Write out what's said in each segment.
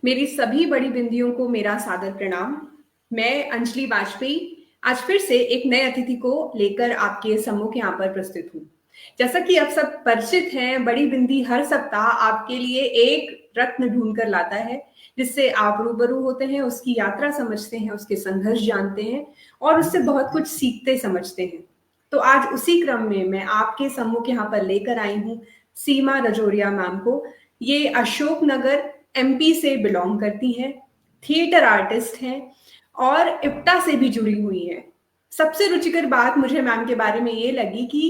मेरी सभी बड़ी बिंदियों को मेरा सादर प्रणाम। मैं अंजलि वाजपेयी आज फिर से एक नए अतिथि को लेकर आपके सम्मुख यहाँ पर प्रस्तुत हूँ। जैसा कि आप सब परिचित हैं, बड़ी बिंदी हर सप्ताह आपके लिए एक रत्न ढूंढ कर लाता है, जिससे आप रूबरू होते हैं, उसकी यात्रा समझते हैं, उसके संघर्ष जानते हैं और उससे बहुत कुछ सीखते समझते हैं। तो आज उसी क्रम में मैं आपके सम्मुख यहाँ पर लेकर आई हूँ सीमा रजौरिया मैम को। ये अशोकनगर एमपी से बिलोंग करती हैं, थिएटर आर्टिस्ट हैं और इप्टा से भी जुड़ी हुई हैं। सबसे रुचिकर बात मुझे मैम के बारे में ये लगी कि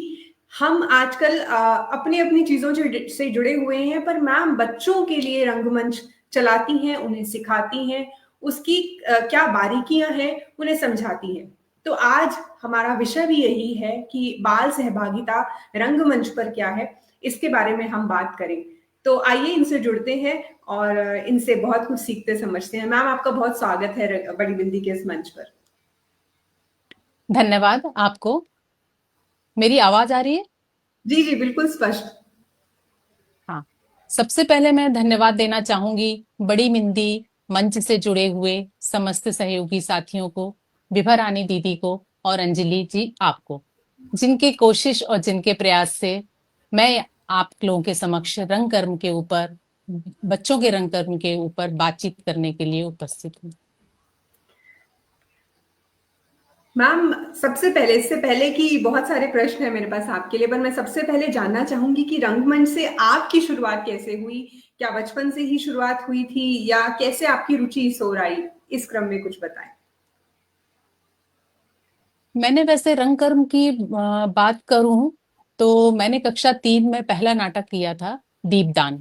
हम आजकल अपनी अपनी चीजों से जुड़े हुए हैं, पर मैम बच्चों के लिए रंगमंच चलाती हैं, उन्हें सिखाती हैं, उसकी क्या बारीकियां हैं उन्हें समझाती हैं। तो आज हमारा विषय भी यही है कि बाल सहभागिता रंगमंच पर क्या है, इसके बारे में हम बात करें। तो आइए इनसे जुड़ते हैं और इनसे बहुत कुछ सीखते समझते हैं। मैम, आपका बहुत स्वागत है बड़ी बिंदी के इस मंच पर। धन्यवाद आपको। मेरी आवाज आ रही है? जी जी, बिल्कुल स्पष्ट। हाँ। सबसे पहले मैं धन्यवाद देना चाहूंगी बड़ी मिंदी मंच से जुड़े हुए समस्त सहयोगी साथियों को, विभा रानी दीदी को और अंजलि जी आपको, जिनके कोशिश और जिनके प्रयास से मैं आप लोगों के समक्ष रंग कर्म के ऊपर, बच्चों के रंग कर्म के ऊपर बातचीत करने के लिए उपस्थित हूँ। मैम, सबसे पहले, इससे पहले कि बहुत सारे प्रश्न है मेरे पास आपके लिए, पर मैं सबसे पहले जानना चाहूंगी कि रंगमंच से आपकी शुरुआत कैसे हुई? क्या बचपन से ही शुरुआत हुई थी या कैसे आपकी रुचि इस ओर आई? इस क्रम में कुछ बताएं। मैंने वैसे रंग कर्म की बात करूं तो मैंने कक्षा 3 में पहला नाटक किया था, दीपदान,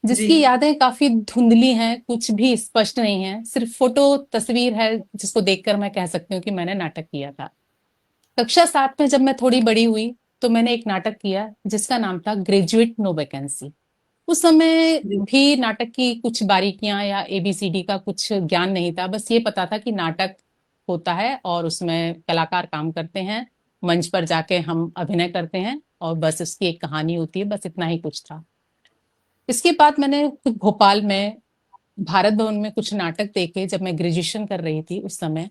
जी जिसकी यादें काफी धुंधली हैं, कुछ भी स्पष्ट नहीं है, सिर्फ फोटो तस्वीर है जिसको देखकर मैं कह सकती हूँ कि मैंने नाटक किया था। कक्षा 7 में जब मैं थोड़ी बड़ी हुई तो मैंने एक नाटक किया जिसका नाम था ग्रेजुएट नो वैकेंसी। उस समय जी। भी नाटक की कुछ बारीकियां या एबीसीडी का कुछ ज्ञान नहीं था, बस ये पता था कि नाटक होता है और उसमें कलाकार काम करते हैं, मंच पर जाके हम अभिनय करते हैं और बस उसकी एक कहानी होती है, बस इतना ही कुछ था। इसके बाद मैंने खुद भोपाल में भारत भवन में कुछ नाटक देखे जब मैं ग्रेजुएशन कर रही थी उस समय।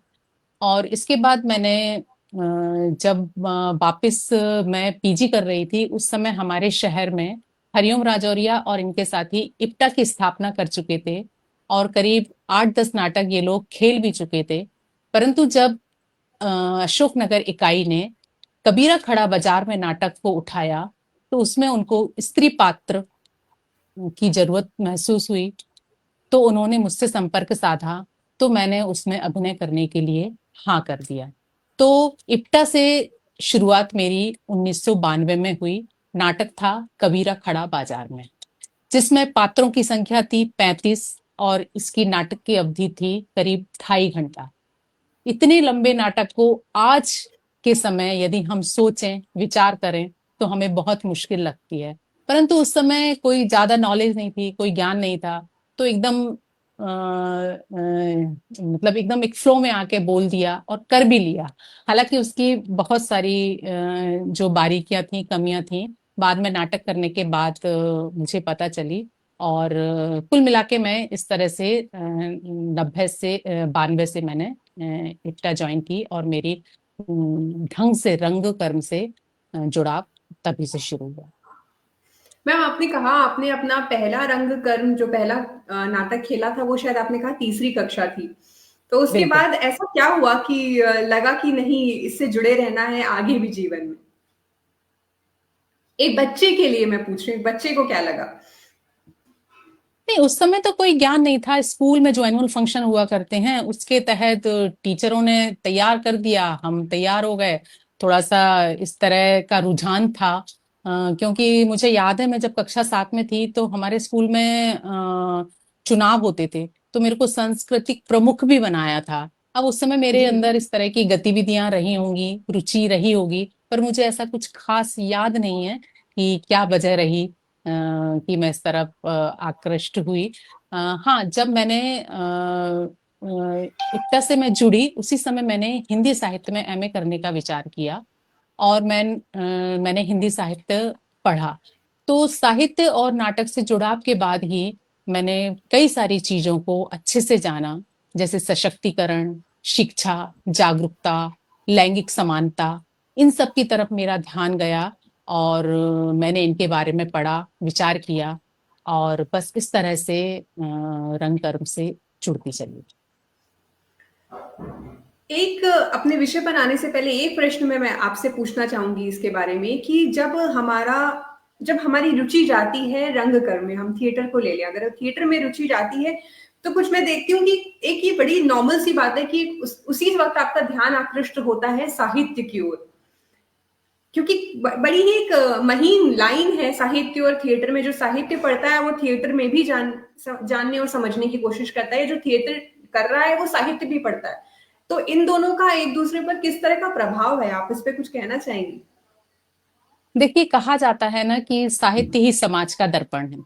और इसके बाद मैंने जब वापस मैं पीजी कर रही थी उस समय हमारे शहर में हरिओम राजौरिया और इनके साथी इप्टा की स्थापना कर चुके थे और करीब 8-10 नाटक ये लोग खेल भी चुके थे। परंतु जब अशोकनगर इकाई ने कबीरा खड़ा बाजार में नाटक को उठाया तो उसमें उनको स्त्री पात्र की जरूरत महसूस हुई, तो उन्होंने मुझसे संपर्क साधा, तो मैंने उसमें अभिनय करने के लिए हाँ कर दिया। तो इप्टा से शुरुआत मेरी 1992 में हुई। नाटक था कबीरा खड़ा बाजार में, जिसमें पात्रों की संख्या थी 35 और इसकी नाटक की अवधि थी करीब 2.5 घंटा। इतने लंबे नाटक को आज के समय यदि हम सोचें, विचार करें तो हमें बहुत मुश्किल लगती है, परंतु उस समय कोई ज्यादा नॉलेज नहीं थी, कोई ज्ञान नहीं था, तो एकदम मतलब एकदम एक फ्लो में आके बोल दिया और कर भी लिया। हालांकि उसकी बहुत सारी जो बारीकियां थी, कमियां थी, बाद में नाटक करने के बाद मुझे पता चली। और कुल मिला के मैं इस तरह से 90 से 92 से मैंने इप्टा ज्वाइन की और मेरी ढंग से रंग कर्म से जुड़ाव तभी से शुरू हुआ। मैम, आपने कहा आपने अपना पहला रंग कर्म, जो पहला नाटक खेला था, वो शायद आपने कहा तीसरी कक्षा थी। तो उसके बिल्कुल। बाद ऐसा क्या हुआ कि लगा कि नहीं, इससे जुड़े रहना है आगे भी जीवन में? एक बच्चे के लिए मैं पूछ रही हूँ, बच्चे को क्या लगा? नहीं, उस समय तो कोई ज्ञान नहीं था। स्कूल में जो एनुअल फंक्शन हुआ करते हैं उसके तहत टीचरों ने तैयार कर दिया, हम तैयार हो गए। थोड़ा सा इस तरह का रुझान था। क्योंकि मुझे याद है मैं जब कक्षा 7 में थी तो हमारे स्कूल में चुनाव होते थे, तो मेरे को सांस्कृतिक प्रमुख भी बनाया था। अब उस समय मेरे जी। अंदर इस तरह की गतिविधियां रही होंगी, रुचि रही होगी, पर मुझे ऐसा कुछ खास याद नहीं है कि क्या वजह रही कि मैं इस तरफ आकृष्ट हुई। हाँ, जब मैंने इक्टा से मैं जुड़ी उसी समय मैंने हिंदी साहित्य में एमए करने का विचार किया और मैंने हिंदी साहित्य पढ़ा। तो साहित्य और नाटक से जुड़ाव के बाद ही मैंने कई सारी चीजों को अच्छे से जाना, जैसे सशक्तिकरण, शिक्षा, जागरूकता, लैंगिक समानता, इन सब की तरफ मेरा ध्यान गया और मैंने इनके बारे में पढ़ा, विचार किया और बस इस तरह से रंग कर्म से जुड़ती चली। एक अपने विषय पर आने से पहले एक प्रश्न मैं आपसे पूछना चाहूंगी इसके बारे में कि जब हमारी रुचि जाती है रंग कर्म में, हम थिएटर को ले लें, अगर थिएटर में रुचि जाती है तो कुछ मैं देखती हूँ कि एक ये बड़ी नॉर्मल सी बात है कि उसी वक्त आपका ध्यान आकृष्ट होता है साहित्य की ओर, क्योंकि बड़ी ही एक महीन लाइन है साहित्य और थिएटर में। जो साहित्य पढ़ता है वो थिएटर में भी जानने और समझने की कोशिश करता है, जो थिएटर कर रहा है वो साहित्य भी पढ़ता है। तो इन दोनों का एक दूसरे पर किस तरह का प्रभाव है, आप इस पे कुछ कहना चाहेंगी? देखिए, कहा जाता है ना कि साहित्य ही समाज का दर्पण है।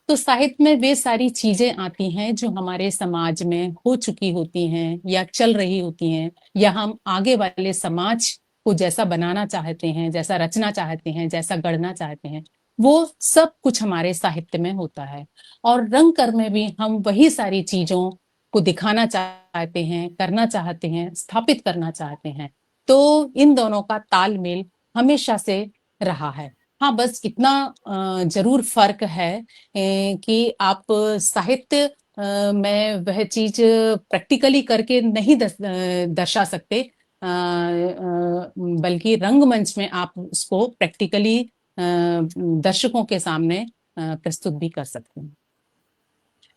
तो साहित्य में वे सारी चीजें आती हैं जो हमारे समाज में हो चुकी होती हैं या चल रही होती हैं, या हम आगे वाले समाज को जैसा बनाना चाहते हैं, जैसा रचना चाहते हैं, जैसा गढ़ना चाहते हैं, वो सब कुछ हमारे साहित्य में होता है। और रंग कर्म में भी हम वही सारी चीजों को दिखाना चाहते हैं, करना चाहते हैं, स्थापित करना चाहते हैं। तो इन दोनों का तालमेल हमेशा से रहा है। हाँ, बस इतना जरूर फर्क है कि आप साहित्य में वह चीज प्रैक्टिकली करके नहीं दर्शा सकते, बल्कि रंगमंच में आप उसको प्रैक्टिकली दर्शकों के सामने प्रस्तुत भी कर सकते हैं।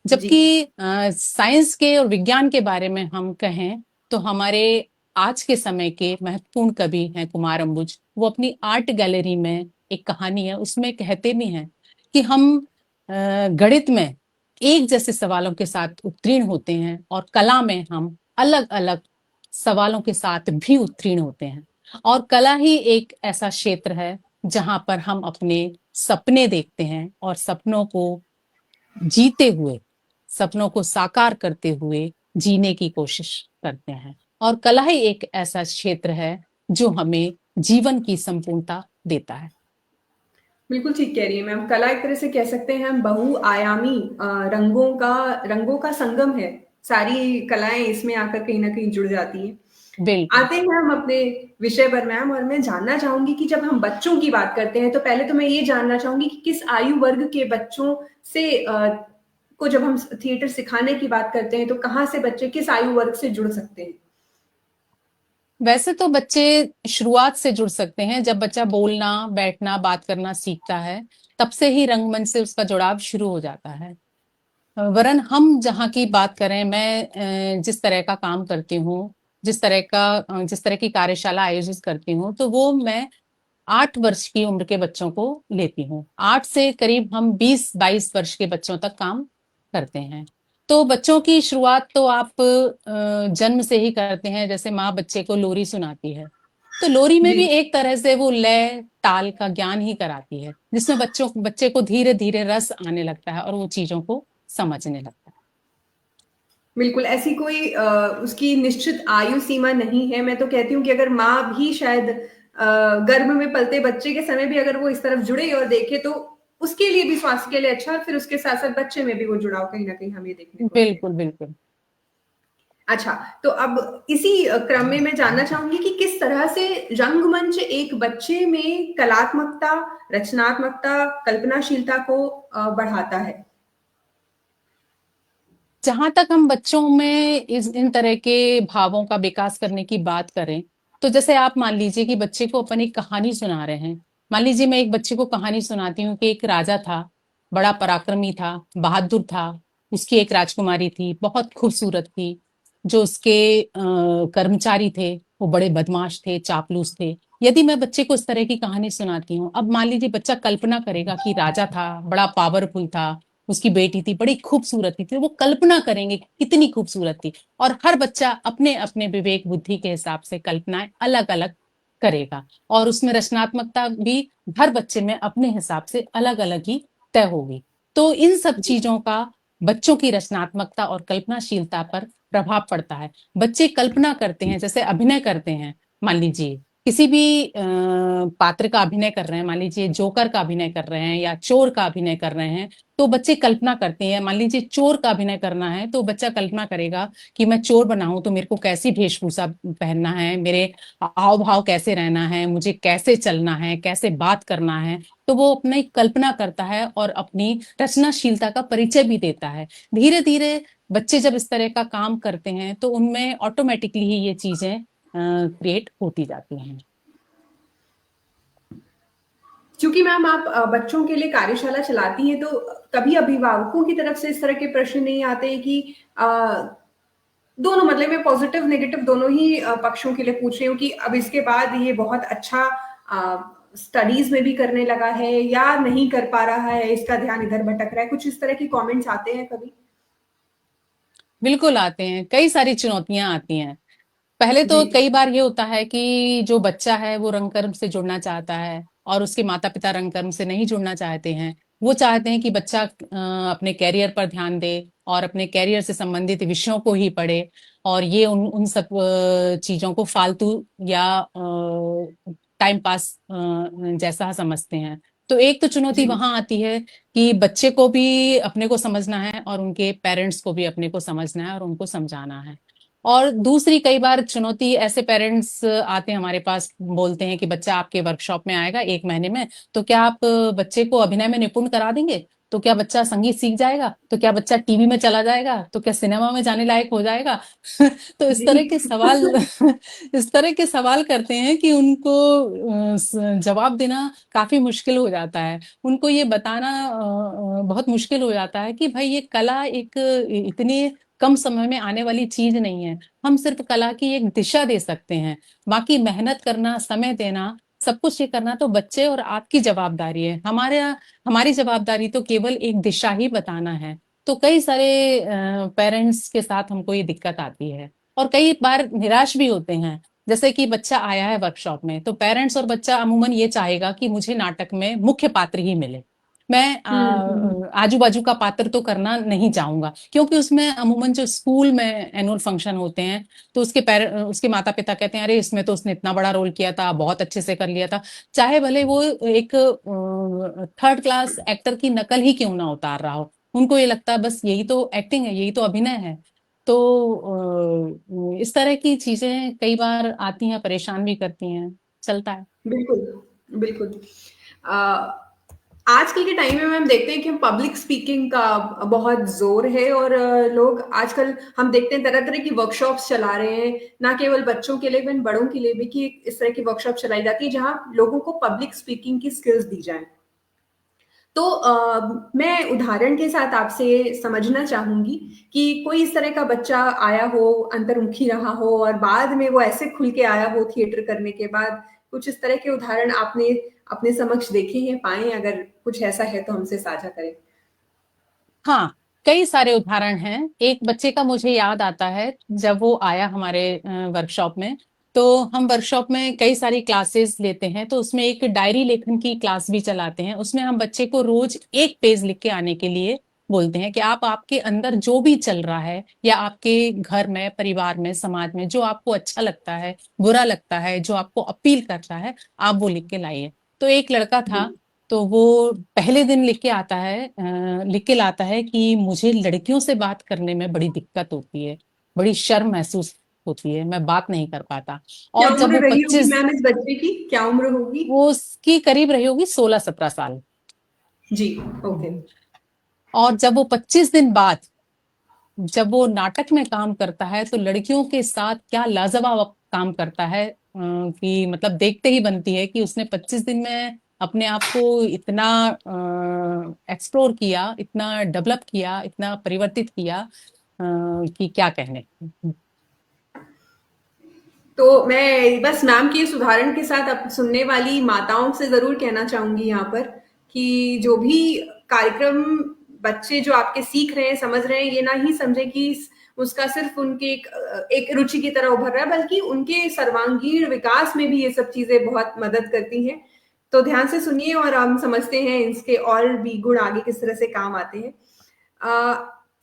जी। जबकि साइंस के और विज्ञान के बारे में हम कहें तो हमारे आज के समय के महत्वपूर्ण कवि हैं कुमार अंबुज। वो अपनी आर्ट गैलरी में एक कहानी है, उसमें कहते भी हैं कि हम गणित में एक जैसे सवालों के साथ उत्तीर्ण होते हैं और कला में हम अलग अलग सवालों के साथ भी उत्तीर्ण होते हैं। और कला ही एक ऐसा क्षेत्र है जहां पर हम अपने सपने देखते हैं और सपनों को जीते हुए, सपनों को साकार करते हुए जीने की कोशिश करते हैं। और कला ही एक ऐसा क्षेत्र है जो हमें जीवन की संपूर्णता देता है। बिल्कुल ठीक कह रही है मैम। कला एक तरह से कह सकते हैं हम बहुआयामी रंगों का संगम है। सारी कलाएं इसमें आकर कहीं ना कहीं जुड़ जाती हैं। बिल्कुल। आते हैं हम अपने विषय पर मैम, और मैं जानना चाहूंगी कि जब हम बच्चों की बात करते हैं तो पहले तो मैं ये जानना चाहूंगी कि किस आयु वर्ग के बच्चों से को जब हम थिएटर सिखाने की बात करते हैं तो कहाँ से बच्चे किस आयु वर्ग से जुड़ सकते हैं? वैसे तो बच्चे शुरुआत से जुड़ सकते हैं, जब बच्चा बोलना, बैठना, बात करना सीखता है तब से ही रंगमंच से उसका जुड़ाव शुरू हो जाता है। वरन हम जहाँ की बात करें, मैं जिस तरह का काम करती हूँ, जिस तरह की कार्यशाला आयोजित करती हूँ, तो वो मैं 8 वर्ष की उम्र के बच्चों को लेती हूँ। 8 से करीब हम 20-22 वर्ष के बच्चों तक काम करते हैं। तो बच्चों की शुरुआत तो आप जन्म से ही करते हैं। जैसे माँ बच्चे को लोरी सुनाती है, तो लोरी में जी। भी एक तरह से वो लय ताल का ज्ञान ही कराती है, जिसमें बच्चे को धीरे धीरे रस आने लगता है और वो चीजों को समझने लगता है। बिल्कुल, ऐसी कोई उसकी निश्चित आयु सीमा नहीं है। मैं तो कहती हूँ कि अगर माँ भी शायद गर्भ में पलते बच्चे के समय भी अगर वो इस तरफ जुड़े और देखे तो उसके लिए भी, स्वास्थ्य के लिए अच्छा, और फिर उसके साथ-साथ बच्चे में भी वो जुड़ाव कहीं न कहीं हमें देखने को मिलेगा। बिल्कुल बिल्कुल। अच्छा, तो अब इसी क्रम में मैं जानना चाहूँगी कि किस तरह से रंगमंच एक बच्चे में कलात्मकता, रचनात्मकता, कल्पनाशीलता को बढ़ाता है? जहां तक हम बच्चों में इन तरह के भावों का विकास करने की बात करें, तो जैसे आप मान लीजिए कि बच्चे को अपन एक कहानी सुना रहे हैं। मान लीजिए मैं एक बच्चे को कहानी सुनाती हूँ कि एक राजा था, बड़ा पराक्रमी था, बहादुर था। उसकी एक राजकुमारी थी, बहुत खूबसूरत थी। जो उसके कर्मचारी थे वो बड़े बदमाश थे, चापलूस थे। यदि मैं बच्चे को इस तरह की कहानी सुनाती हूँ, अब मान लीजिए बच्चा कल्पना करेगा कि राजा था, बड़ा पावरफुल था, उसकी बेटी थी, बड़ी खूबसूरत थी, वो कल्पना करेंगे कि कितनी खूबसूरत थी। और हर बच्चा अपने अपने विवेक बुद्धि के हिसाब से कल्पनाएं अलग अलग करेगा, और उसमें रचनात्मकता भी हर बच्चे में अपने हिसाब से अलग अलग ही तय होगी। तो इन सब चीजों का बच्चों की रचनात्मकता और कल्पनाशीलता पर प्रभाव पड़ता है। बच्चे कल्पना करते हैं, जैसे अभिनय करते हैं। मान लीजिए किसी भी पात्र का अभिनय कर रहे हैं, मान लीजिए जोकर का अभिनय कर रहे हैं या चोर का अभिनय कर रहे हैं, तो बच्चे कल्पना करते हैं। मान लीजिए चोर का अभिनय करना है तो बच्चा कल्पना करेगा कि मैं चोर बना हूं तो मेरे को कैसी वेशभूषा पहनना है, मेरे हाव भाव कैसे रहना है, मुझे कैसे चलना है, कैसे बात करना है। तो वो अपनी कल्पना करता है और अपनी रचनाशीलता का परिचय भी देता है। धीरे धीरे बच्चे जब इस तरह का काम करते हैं तो उनमें ऑटोमेटिकली ही ये चीजें क्रिएट होती जाती हैं। क्योंकि मैम आप बच्चों के लिए कार्यशाला चलाती हैं, तो कभी अभिभावकों की तरफ से इस तरह के प्रश्न नहीं आते कि अ, दोनों, मतलब मैं पॉजिटिव नेगेटिव दोनों ही पक्षों के लिए पूछ रही हूँ कि अब इसके बाद ये बहुत अच्छा स्टडीज में भी करने लगा है या नहीं कर पा रहा है, इसका ध्यान इधर भटक रहा है, कुछ इस तरह की कमेंट्स आते हैं कभी? बिल्कुल आते हैं, कई सारी चुनौतियां आती हैं। पहले जी। तो कई बार ये होता है कि जो बच्चा है वो रंगकर्म से जुड़ना चाहता है और उसके माता पिता रंगकर्म से नहीं जुड़ना चाहते हैं। वो चाहते हैं कि बच्चा अपने कैरियर पर ध्यान दे और अपने कैरियर से संबंधित विषयों को ही पढ़े, और ये उन उन सब चीजों को फालतू या टाइम पास जैसा समझते हैं। तो एक तो चुनौती जी। वहां आती है कि बच्चे को भी अपने को समझना है और उनके पेरेंट्स को भी अपने को समझना है और उनको समझाना है। और दूसरी कई बार चुनौती, ऐसे पेरेंट्स आते हैं हमारे पास, बोलते हैं कि बच्चा आपके वर्कशॉप में आएगा 1 महीने में, तो क्या आप बच्चे को अभिनय में निपुण करा देंगे? तो क्या बच्चा संगीत सीख जाएगा? तो क्या बच्चा टीवी में चला जाएगा? तो क्या सिनेमा में जाने लायक हो जाएगा? तो इस जी। तरह के सवाल इस तरह के सवाल करते हैं कि उनको जवाब देना काफी मुश्किल हो जाता है। उनको ये बताना बहुत मुश्किल हो जाता है कि भाई ये कला एक इतनी कम समय में आने वाली चीज नहीं है। हम सिर्फ कला की एक दिशा दे सकते हैं, बाकी मेहनत करना, समय देना, सब कुछ ये करना तो बच्चे और आपकी जवाबदारी है। हमारी जवाबदारी तो केवल एक दिशा ही बताना है। तो कई सारे पेरेंट्स के साथ हमको ये दिक्कत आती है और कई बार निराश भी होते हैं। जैसे कि बच्चा आया है वर्कशॉप में तो पेरेंट्स और बच्चा अमूमन ये चाहेगा कि मुझे नाटक में मुख्य पात्र ही मिले। मैं आजू बाजू का पात्र तो करना नहीं चाहूंगा, क्योंकि उसमें अमूमन जो स्कूल में एनुअल फंक्शन होते हैं तो उसके माता पिता कहते हैं अरे इसमें तो उसने इतना बड़ा रोल किया था, बहुत अच्छे से कर लिया था। चाहे भले वो एक थर्ड क्लास एक्टर की नकल ही क्यों ना उतार रहा हो, उनको ये लगता है बस यही तो एक्टिंग है, यही तो अभिनय है। तो इस तरह की चीजें कई बार आती हैं, परेशान भी करती हैं, चलता है। बिल्कुल, बिल्कुल। अ, आजकल के टाइम में हम देखते हैं कि हम पब्लिक स्पीकिंग का बहुत ज़ोर है, और लोग आजकल हम देखते हैं तरह-तरह की वर्कशॉप्स चला रहे हैं, ना केवल बच्चों के लिए इवन बड़ों के लिए भी, कि इस तरह की वर्कशॉप चलाई जाती है जहाँ लोगों को पब्लिक स्पीकिंग की स्किल्स दी जाएँ। तो मैं उदाहरण के साथ आपसे समझना चाहूँगी कि कोई इस तरह का बच्चा आया हो, अंतर्मुखी रहा हो और बाद में वो ऐसे खुल के आया हो थिएटर करने के बाद, कुछ इस तरह के उदाहरण आपने अपने समक्ष देखे हैं, पाएँ? अगर कुछ ऐसा है तो हमसे साझा करें। हाँ, कई सारे उदाहरण हैं। एक बच्चे का मुझे याद आता है, जब वो आया हमारे वर्कशॉप में, तो हम वर्कशॉप में कई सारी क्लासेस लेते हैं, तो उसमें एक डायरी लेखन की क्लास भी चलाते हैं। उसमें हम बच्चे को रोज एक पेज लिख के आने के लिए बोलते हैं कि आप आपके अंदर जो भी चल रहा है या आपके घर में, परिवार में, समाज में जो आपको अच्छा लगता है, बुरा लगता है, जो आपको अपील करता है, आप वो लिख के लाइए। तो एक लड़का जी। था, तो वो पहले दिन लिख के लाता है कि मुझे लड़कियों से बात करने में बड़ी दिक्कत होती है, बड़ी शर्म महसूस होती है, मैं बात नहीं कर पाता। क्या और जब उम्र वो रही होगी 25, मैम इस बच्चे की? क्या उम्र होगी? वो उसकी करीब रही होगी 16-17 साल। जी, ओके। और जब वो 25 दिन बाद जब वो नाटक में काम करता है तो लड़कियों के साथ क्या लाजवाब काम करता है, कि मतलब देखते ही बनती है कि उसने 25 दिन में अपने आप को इतना एक्सप्लोर किया, इतना डेवलप किया, इतना परिवर्तित किया, कि क्या कहने। तो मैं बस मैम के इस उदाहरण के साथ अब सुनने वाली माताओं से ज़रूर कहना चाहूँगी यहाँ पर कि जो भी कार्यक्रम बच्चे जो आपके सीख रहे हैं, समझ रहे हैं, ये ना ही समझें कि उसका सिर्फ उनके एक रुचि की तरह उभर रहा है, बल्कि उनके सर्वांगीण विकास में भी ये सब चीज़ें बहुत मदद करती हैं। तो ध्यान से सुनिए और हम समझते हैं इसके और भी गुण आगे किस तरह से काम आते हैं।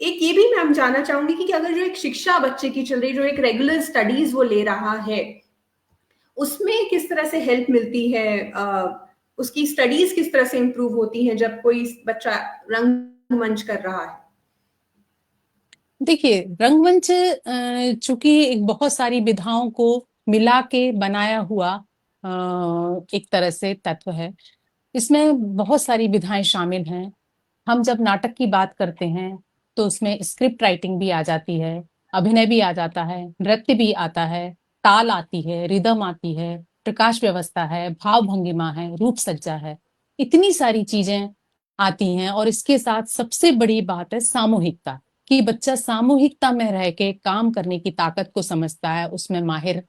एक ये भी मैं हम जानना चाहूंगी कि अगर जो एक शिक्षा बच्चे की चल रही, जो एक रेगुलर स्टडीज वो ले रहा है, उसमें किस तरह से हेल्प मिलती है? उसकी स्टडीज किस तरह से इम्प्रूव होती हैं जब कोई बच्चा रंगमंच कर रहा है? देखिए, रंगमंच चूंकि एक बहुत सारी विधाओं को मिला के बनाया हुआ एक तरह से तत्व है। इसमें बहुत सारी विधाएं शामिल हैं। हम जब नाटक की बात करते हैं तो उसमें स्क्रिप्ट राइटिंग भी आ जाती है, अभिनय भी आ जाता है, नृत्य भी आता है, ताल आती है, रिदम आती है, प्रकाश व्यवस्था है, भाव भंगिमा है, रूप सज्जा है। इतनी सारी चीजें आती हैं और इसके साथ सबसे बड़ी बात है सामूहिकता, कि बच्चा सामूहिकता में रह के काम करने की ताकत को समझता है, उसमें माहिर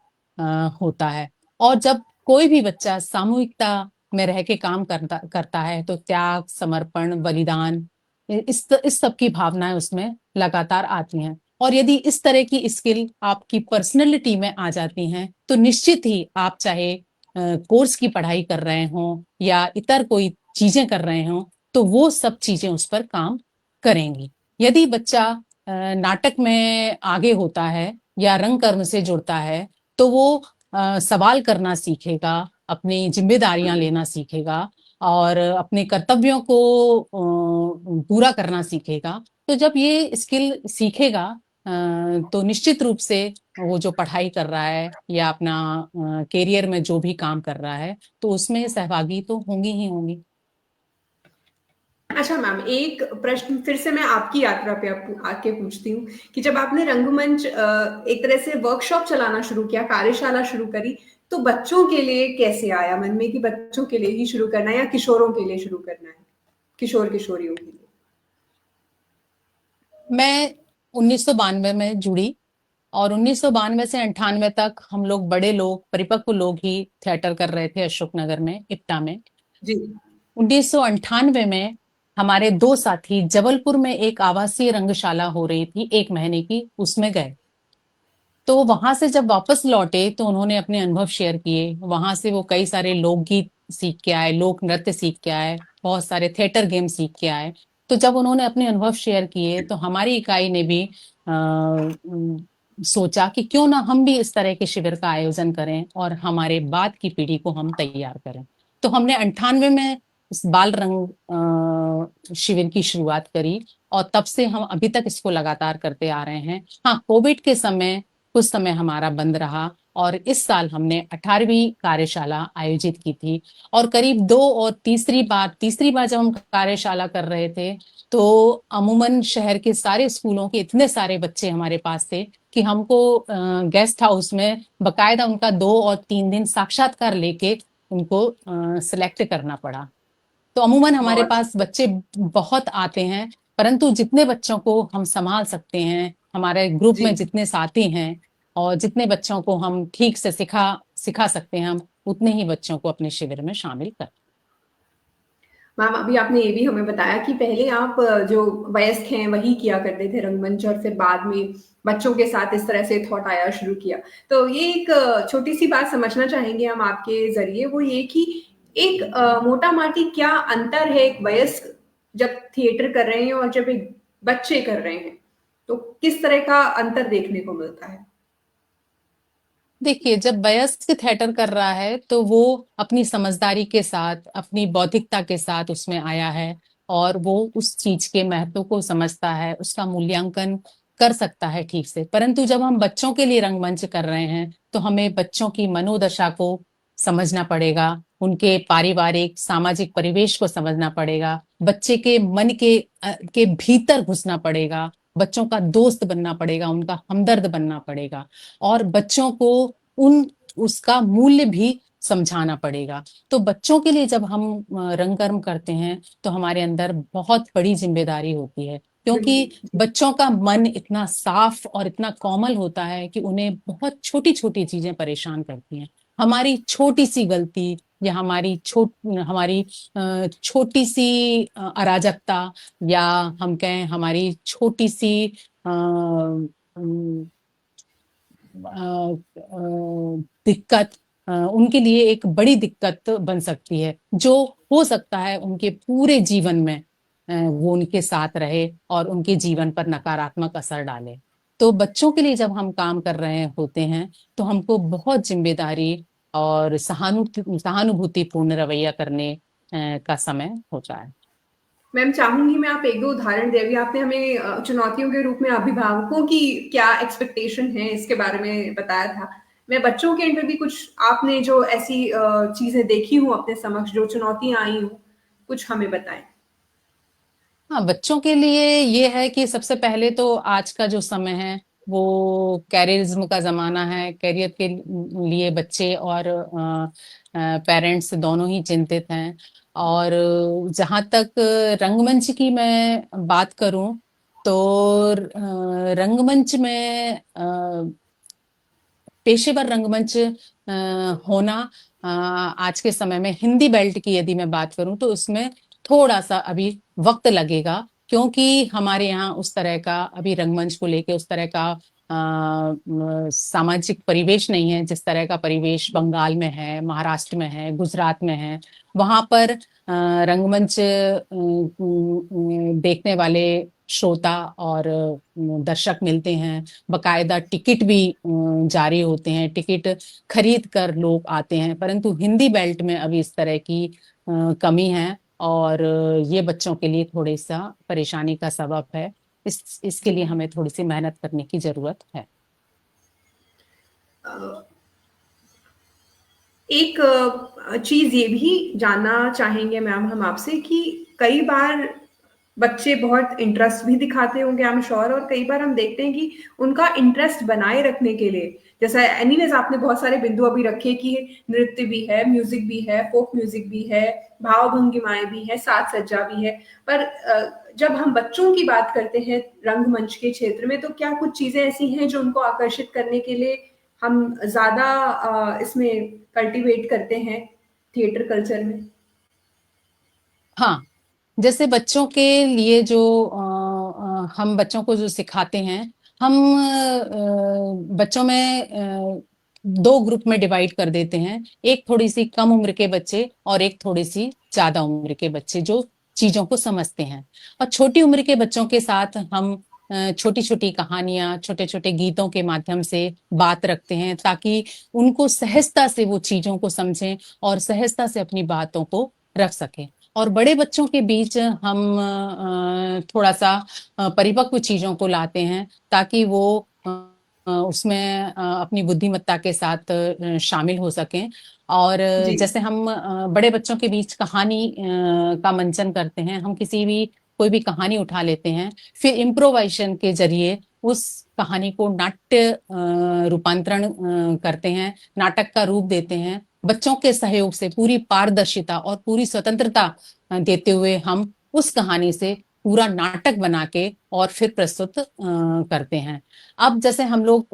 होता है। और जब कोई भी बच्चा सामूहिकता में रह के काम करता करता है तो त्याग, समर्पण, बलिदान, इस सब की भावनाएं उसमें लगातार आती हैं। और यदि इस तरह की स्किल आपकी पर्सनैलिटी में आ जाती हैं तो निश्चित ही आप चाहे कोर्स की पढ़ाई कर रहे हों या इतर कोई चीजें कर रहे हों तो वो सब चीजें उस पर काम करेंगी। यदि बच्चा नाटक में आगे होता है या रंग कर्म से जुड़ता है तो वो सवाल करना सीखेगा, अपनी जिम्मेदारियां लेना सीखेगा और अपने कर्तव्यों को पूरा करना सीखेगा। तो जब ये स्किल सीखेगा तो निश्चित रूप से वो जो पढ़ाई कर रहा है या अपना करियर में जो भी काम कर रहा है तो उसमें सहभागी तो होंगी ही होंगी। अच्छा मैम, एक प्रश्न फिर से मैं आपकी यात्रा पे आके पूछती हूँ कि जब आपने रंगमंच एक तरह से वर्कशॉप चलाना शुरू किया, कार्यशाला शुरू करी, तो बच्चों के लिए कैसे आया मन में कि बच्चों के लिए ही शुरू करना है या किशोरों के लिए शुरू करना है, किशोर किशोरियों के लिए? मैं 1992 में जुड़ी और 1992 से 98 तक हम लोग बड़े लोग, परिपक्व लोग ही थिएटर कर रहे थे अशोकनगर में, इप्टा में। जी। 1998 में हमारे दो साथी जबलपुर में एक आवासीय रंगशाला हो रही थी 1 महीने की, उसमें गए। तो वहां से जब वापस लौटे तो उन्होंने अपने अनुभव शेयर किए। वहां से वो कई सारे लोकगीत सीख के आए, लोक नृत्य सीख के आए, बहुत सारे थिएटर गेम सीख के आए। तो जब उन्होंने अपने अनुभव शेयर किए तो हमारी इकाई ने भी सोचा कि क्यों ना हम भी इस तरह के शिविर का आयोजन करें और हमारे बाद की पीढ़ी को हम तैयार करें। तो हमने 98 में इस बाल रंग शिविर की शुरुआत करी और तब से हम अभी तक इसको लगातार करते आ रहे हैं। हाँ, कोविड के समय कुछ समय हमारा बंद रहा और इस साल हमने 18वीं कार्यशाला आयोजित की थी। और करीब दो और तीसरी बार जब हम कार्यशाला कर रहे थे तो अमूमन शहर के सारे स्कूलों के इतने सारे बच्चे हमारे पास थे कि हमको गेस्ट हाउस में बकायदा उनका 2 और 3 दिन साक्षात्कार लेके उनको सिलेक्ट करना पड़ा। तो अमूमन हमारे बहुत पास बच्चे बहुत आते हैं, परंतु जितने बच्चों को हम संभाल सकते हैं, हमारे ग्रुप जी। में जितने साथी हैं और जितने बच्चों को हम ठीक से सिखा सिखा सकते हैं, हम उतने ही बच्चों को अपने शिविर में शामिल कर। मैम, अभी आपने ये भी हमें बताया कि पहले आप जो वयस्क हैं वही किया करते थे रंगमंच, और फिर बाद में बच्चों के साथ इस तरह से थॉट आया शुरू किया। तो ये एक छोटी सी बात समझना चाहेंगे हम आपके जरिए, वो ये कि एक मोटा माटी क्या अंतर है एक वयस्क जब थिएटर कर रहे हैं और जब एक बच्चे कर रहे हैं, तो किस तरह का अंतर देखने को मिलता है? देखिए, जब वयस्क थिएटर कर रहा है तो वो अपनी समझदारी के साथ, अपनी बौद्धिकता के साथ उसमें आया है और वो उस चीज के महत्व को समझता है, उसका मूल्यांकन कर सकता है ठीक से। परंतु जब हम बच्चों के लिए रंगमंच कर रहे हैं तो हमें बच्चों की मनोदशा को समझना पड़ेगा, उनके पारिवारिक सामाजिक परिवेश को समझना पड़ेगा, बच्चे के मन के भीतर घुसना पड़ेगा, बच्चों का दोस्त बनना पड़ेगा, उनका हमदर्द बनना पड़ेगा और बच्चों को उन उसका मूल्य भी समझाना पड़ेगा। तो बच्चों के लिए जब हम रंग कर्म करते हैं तो हमारे अंदर बहुत बड़ी जिम्मेदारी होती है, क्योंकि बिल्कुल। बच्चों का मन इतना साफ और इतना कोमल होता है कि उन्हें बहुत छोटी छोटी चीजें परेशान करती हैं। हमारी छोटी सी गलती या हमारी छोटी सी अराजकता, या हम कहें हमारी छोटी सी दिक्कत उनके लिए एक बड़ी दिक्कत बन सकती है, जो हो सकता है उनके पूरे जीवन में वो उनके साथ रहे और उनके जीवन पर नकारात्मक असर डाले। तो बच्चों के लिए जब हम काम कर रहे होते हैं तो हमको बहुत जिम्मेदारी और सहानुभूतिपूर्ण रवैया करने का समय होता है। मैम चाहूंगी मैं आप एक दो उदाहरण दें। अभी आपने हमें चुनौतियों के रूप में अभिभावकों की क्या एक्सपेक्टेशन है इसके बारे में बताया था। मैं बच्चों के एंड में भी कुछ आपने जो ऐसी चीजें देखी हूँ अपने समक्ष, जो चुनौतियां आई हूँ, कुछ हमें बताएं। हाँ, बच्चों के लिए ये है कि सबसे पहले तो आज का जो समय है वो कैरियरिज्म का जमाना है। करियर के लिए बच्चे और पेरेंट्स दोनों ही चिंतित हैं। और जहाँ तक रंगमंच की मैं बात करूं तो रंगमंच में पेशेवर रंगमंच होना आज के समय में हिंदी बेल्ट की यदि मैं बात करूं तो उसमें थोड़ा सा अभी वक्त लगेगा, क्योंकि हमारे यहाँ उस तरह का अभी रंगमंच को लेके उस तरह का सामाजिक परिवेश नहीं है जिस तरह का परिवेश बंगाल में है, महाराष्ट्र में है, गुजरात में है। वहां पर रंगमंच देखने वाले श्रोता और दर्शक मिलते हैं। बकायदा टिकट भी जारी होते हैं, टिकट खरीद कर लोग आते हैं। परंतु हिंदी बेल्ट में अभी इस तरह की कमी है और ये बच्चों के लिए थोड़ी सा परेशानी का सबब है। इसके लिए हमें थोड़ी सी मेहनत करने की जरूरत है। एक चीज ये भी जानना चाहेंगे मैम हम आपसे कि कई बार बच्चे बहुत इंटरेस्ट भी दिखाते होंगे, आई एम श्योर, और कई बार हम देखते हैं कि उनका इंटरेस्ट बनाए रखने के लिए, जैसा एनीवेज आपने बहुत सारे बिंदु अभी रखे कि नृत्य भी है, म्यूजिक भी है, फोक म्यूजिक भी है, भाव भंगिमाएं भी है, साज सज्जा भी है। पर जब हम बच्चों की बात करते हैं रंगमंच के क्षेत्र में, तो क्या कुछ चीजें ऐसी हैं जो उनको आकर्षित करने के लिए हम ज्यादा इसमें कल्टीवेट करते हैं थिएटर कल्चर में? हाँ, जैसे बच्चों के लिए जो हम बच्चों को जो सिखाते हैं, हम बच्चों में दो ग्रुप में डिवाइड कर देते हैं। एक थोड़ी सी कम उम्र के बच्चे और एक थोड़ी सी ज्यादा उम्र के बच्चे जो चीजों को समझते हैं। और छोटी उम्र के बच्चों के साथ हम छोटी छोटी कहानियां, छोटे छोटे गीतों के माध्यम से बात रखते हैं, ताकि उनको सहजता से वो चीजों को समझें और सहजता से अपनी बातों को रख सकें। और बड़े बच्चों के बीच हम थोड़ा सा परिपक्व चीजों को लाते हैं, ताकि वो उसमें अपनी बुद्धिमत्ता के साथ शामिल हो सकें। और जी। जैसे हम बड़े बच्चों के बीच कहानी का मंचन करते हैं, हम कोई भी कहानी उठा लेते हैं, फिर इम्प्रोवाइजेशन के जरिए उस कहानी को नाट्य रूपांतरण करते हैं, नाटक का रूप देते हैं। बच्चों के सहयोग से पूरी पारदर्शिता और पूरी स्वतंत्रता देते हुए हम उस कहानी से पूरा नाटक बना के और फिर प्रस्तुत करते हैं। अब जैसे हम लोग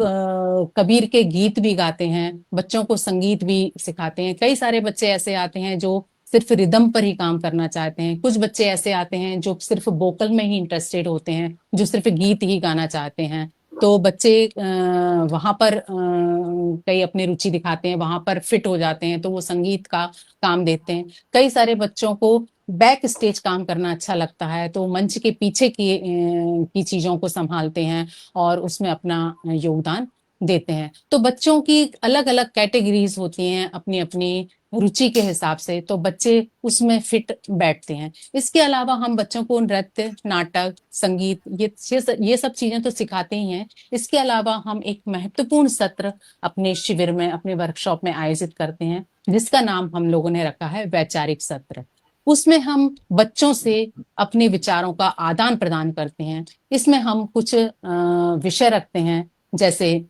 कबीर के गीत भी गाते हैं, बच्चों को संगीत भी सिखाते हैं। कई सारे बच्चे ऐसे आते हैं जो सिर्फ रिदम पर ही काम करना चाहते हैं। कुछ बच्चे ऐसे आते हैं जो सिर्फ वोकल में ही इंटरेस्टेड होते हैं, जो सिर्फ गीत ही गाना चाहते हैं। तो बच्चे वहां पर कई अपनी रुचि दिखाते हैं, वहां पर फिट हो जाते हैं, तो वो संगीत का काम देते हैं। कई सारे बच्चों को बैक स्टेज काम करना अच्छा लगता है, तो मंच के पीछे की चीजों को संभालते हैं और उसमें अपना योगदान देते हैं। तो बच्चों की अलग अलग कैटेगरीज होती हैं अपनी अपनी रुचि के हिसाब से, तो बच्चे उसमें फिट बैठते हैं। इसके अलावा हम बच्चों को नृत्य, नाटक, संगीत, ये सब चीजें तो सिखाते ही हैं। इसके अलावा हम एक महत्वपूर्ण सत्र अपने शिविर में, अपने वर्कशॉप में आयोजित करते हैं, जिसका नाम हम लोगों ने रखा है वैचारिक सत्र। उसमें हम बच्चों से अपने विचारों का आदान प्रदान करते हैं। इसमें हम कुछ विषय रखते हैं, जैसे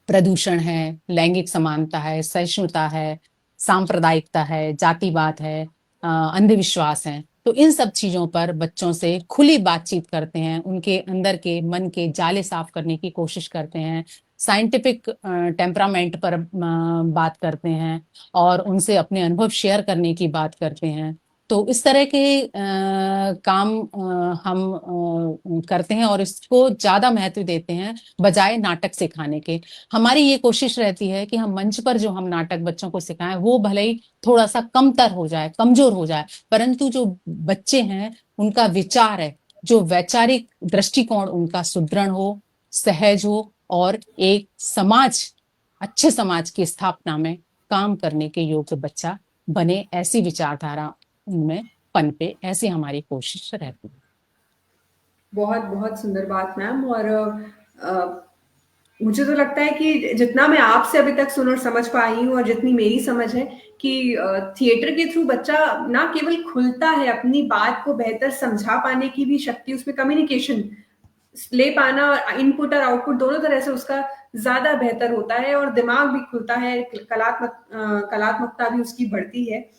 प्रदूषण है, लैंगिक समानता है, सहिष्णुता है, सांप्रदायिकता है, जातिवाद है, अंधविश्वास है। तो इन सब चीजों पर बच्चों से खुली बातचीत करते हैं, उनके अंदर के मन के जाले साफ करने की कोशिश करते हैं, साइंटिफिक टेम्परामेंट पर बात करते हैं और उनसे अपने अनुभव शेयर करने की बात करते हैं। तो इस तरह के काम हम करते हैं और इसको ज्यादा महत्व देते हैं बजाय नाटक सिखाने के। हमारी ये कोशिश रहती है कि हम मंच पर जो हम नाटक बच्चों को सिखाएं वो भले ही थोड़ा सा कमतर हो जाए, कमजोर हो जाए, परंतु जो बच्चे हैं उनका विचार है, जो वैचारिक दृष्टिकोण उनका सुदृढ़ हो, सहज हो और एक अच्छे समाज की स्थापना में काम करने के योग्य बच्चा बने, ऐसी विचारधारा उनमें पनपे, ऐसी हमारी कोशिश रहती है। बहुत बहुत सुंदर बात मैम। और मुझे तो लगता है कि जितना मैं आपसे अभी तक सुन और समझ पाई हूँ और जितनी मेरी समझ है कि थिएटर के थ्रू बच्चा ना केवल खुलता है, अपनी बात को बेहतर समझा पाने की भी शक्ति, उसमें कम्युनिकेशन ले पाना, इनपुट और आउटपुट दोनों तरह से उसका ज्यादा बेहतर होता है और दिमाग भी खुलता है, कलात्मकता भी उसकी बढ़ती है।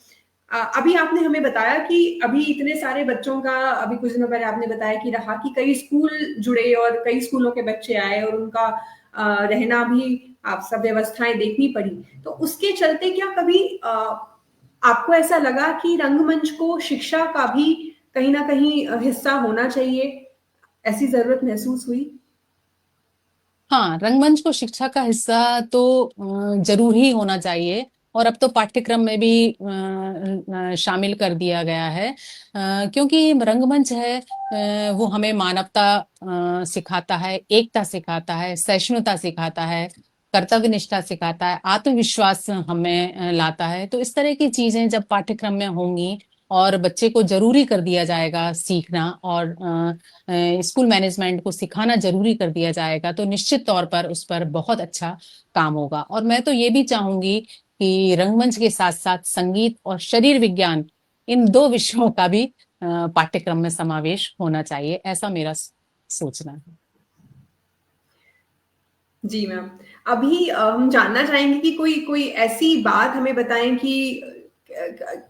अभी आपने हमें बताया कि अभी इतने सारे बच्चों का, अभी कुछ दिनों पहले आपने बताया कि रहा कि कई स्कूल जुड़े और कई स्कूलों के बच्चे आए और उनका रहना भी, आप सब व्यवस्थाएं देखनी पड़ी। तो उसके चलते क्या कभी आपको ऐसा लगा कि रंगमंच को शिक्षा का भी कहीं ना कहीं हिस्सा होना चाहिए, ऐसी जरूरत महसूस हुई? हाँ, रंगमंच को शिक्षा का हिस्सा तो जरूर ही होना चाहिए, और अब तो पाठ्यक्रम में भी शामिल कर दिया गया है, क्योंकि रंगमंच है वो हमें मानवता सिखाता है, एकता सिखाता है, सहिष्णुता सिखाता है, कर्तव्य निष्ठा सिखाता है, आत्मविश्वास हमें लाता है। तो इस तरह की चीजें जब पाठ्यक्रम में होंगी और बच्चे को जरूरी कर दिया जाएगा सीखना, और स्कूल मैनेजमेंट को सिखाना जरूरी कर दिया जाएगा, तो निश्चित तौर पर उस पर बहुत अच्छा काम होगा। और मैं तो ये भी चाहूंगी कि रंगमंच के साथ साथ संगीत और शरीर विज्ञान, इन दो विषयों का भी पाठ्यक्रम में समावेश होना चाहिए, ऐसा मेरा सोचना है। जी मैम। अभी हम जानना चाहेंगे कि कोई कोई ऐसी बात हमें बताएं कि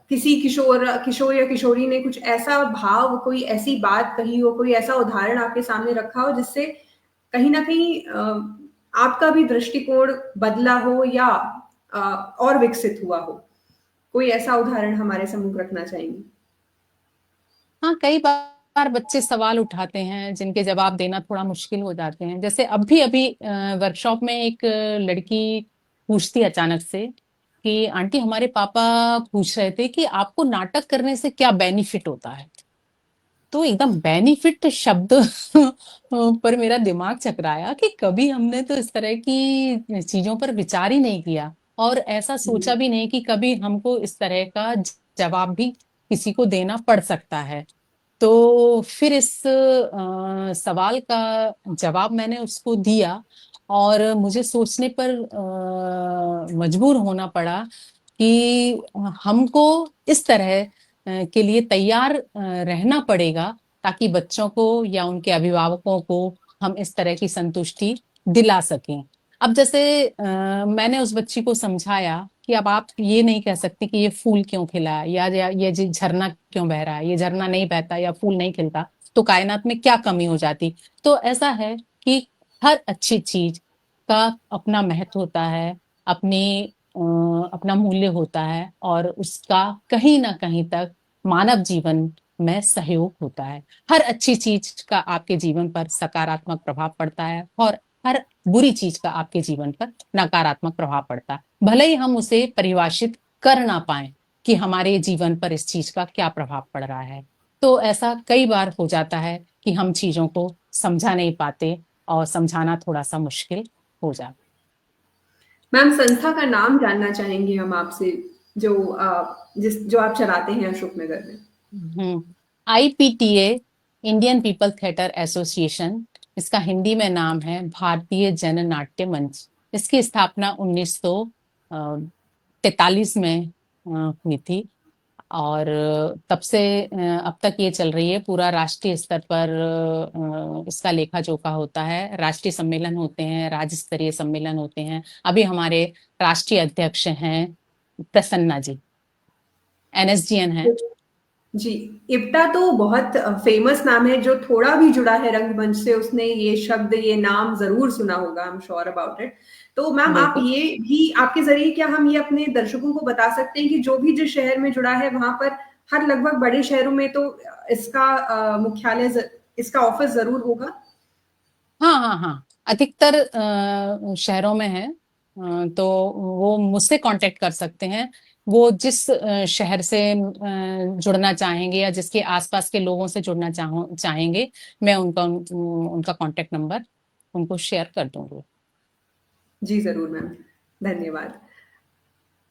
किसी किशोर किशोर या किशोरी ने कुछ ऐसा भाव, कोई ऐसी बात कही हो, कोई ऐसा उदाहरण आपके सामने रखा हो जिससे कहीं ना कहीं आपका भी दृष्टिकोण बदला हो या अ, और विकसित हुआ हो। कोई ऐसा उदाहरण हमारे सम्मुख रखना चाहेंगे? हाँ, कई बार बच्चे सवाल उठाते हैं जिनके जवाब देना थोड़ा मुश्किल हो जाते हैं। जैसे अभी वर्कशॉप में एक लड़की पूछती अचानक से कि आंटी, हमारे पापा पूछ रहे थे कि आपको नाटक करने से क्या बेनिफिट होता है। तो एकदम बेनिफिट शब्द पर मेरा दिमाग चकराया कि कभी हमने तो इस तरह की चीजों पर विचार ही नहीं किया, और ऐसा सोचा भी नहीं कि कभी हमको इस तरह का जवाब भी किसी को देना पड़ सकता है। तो फिर इस सवाल का जवाब मैंने उसको दिया, और मुझे सोचने पर मजबूर होना पड़ा कि हमको इस तरह के लिए तैयार रहना पड़ेगा, ताकि बच्चों को या उनके अभिभावकों को हम इस तरह की संतुष्टि दिला सकें। अब जैसे मैंने उस बच्ची को समझाया कि अब आप ये नहीं कह सकते कि ये फूल क्यों खिला है, या ये झरना क्यों बह रहा है, ये झरना नहीं बहता या फूल नहीं खिलता तो कायनात में क्या कमी हो जाती। तो ऐसा है कि हर अच्छी चीज का अपना महत्व होता है, अपनी अपना मूल्य होता है, और उसका कहीं ना कहीं तक मानव जीवन में सहयोग होता है। हर अच्छी चीज का आपके जीवन पर सकारात्मक प्रभाव पड़ता है, और हर बुरी चीज का आपके जीवन पर नकारात्मक प्रभाव पड़ता है, भले ही हम उसे परिभाषित कर ना पाए कि हमारे जीवन पर इस चीज का क्या प्रभाव पड़ रहा है। तो ऐसा कई बार हो जाता है कि हम चीजों को समझा नहीं पाते, और समझाना थोड़ा सा मुश्किल हो जाता। मैम, संस्था का नाम जानना चाहेंगे हम आपसे, जो जो आप चलाते हैं अशोक नगर में। IPTA, Indian people theatre association, इसका हिंदी में नाम है भारतीय जन नाट्य मंच। इसकी स्थापना 1943 में हुई थी, और तब से अब तक ये चल रही है। पूरा राष्ट्रीय स्तर पर इसका लेखा जोखा होता है, राष्ट्रीय सम्मेलन होते हैं, राज्य स्तरीय सम्मेलन होते हैं। अभी हमारे राष्ट्रीय अध्यक्ष हैं प्रसन्ना जी, एनएसजीएन है। जी। इप्टा तो बहुत फेमस नाम है, जो थोड़ा भी जुड़ा है रंगमंच से उसने ये शब्द, ये नाम जरूर सुना होगा, I am sure about it. तो मैम, आप बिल्कुल। ये भी, आपके जरिए क्या हम ये अपने दर्शकों को बता सकते हैं कि जो भी जिस शहर में जुड़ा है वहां पर, हर लगभग बड़े शहरों में तो इसका मुख्यालय, इसका ऑफिस जरूर होगा? हाँ हाँ हाँ, अधिकतर शहरों में है। तो वो मुझसे कांटेक्ट कर सकते हैं। वो जिस शहर से जुड़ना चाहेंगे या जिसके आसपास के लोगों से जुड़ना चाहेंगे, मैं उनका कांटेक्ट नंबर उनको शेयर कर दूंगी। जी जरूर मैम, धन्यवाद।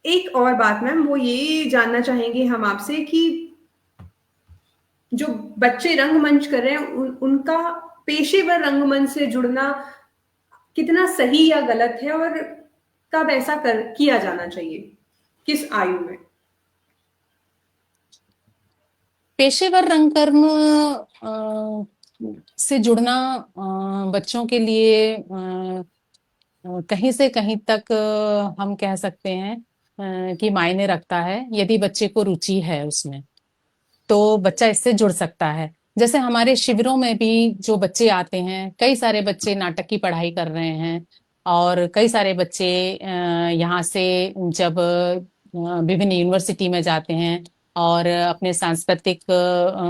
एक और बात मैम, वो ये जानना चाहेंगे हम आपसे कि जो बच्चे रंगमंच कर रहे हैं उनका पेशेवर रंगमंच से जुड़ना कितना सही या गलत है, और कब ऐसा कर किया जाना चाहिए, किस आयु में? पेशेवर रंगकर्म से जुड़ना बच्चों के लिए कहीं से कहीं तक हम कह सकते हैं कि मायने रखता है। यदि बच्चे को रुचि है उसमें तो बच्चा इससे जुड़ सकता है। जैसे हमारे शिविरों में भी जो बच्चे आते हैं, कई सारे बच्चे नाटक की पढ़ाई कर रहे हैं और कई सारे बच्चे यहाँ से जब विभिन्न यूनिवर्सिटी में जाते हैं और अपने सांस्कृतिक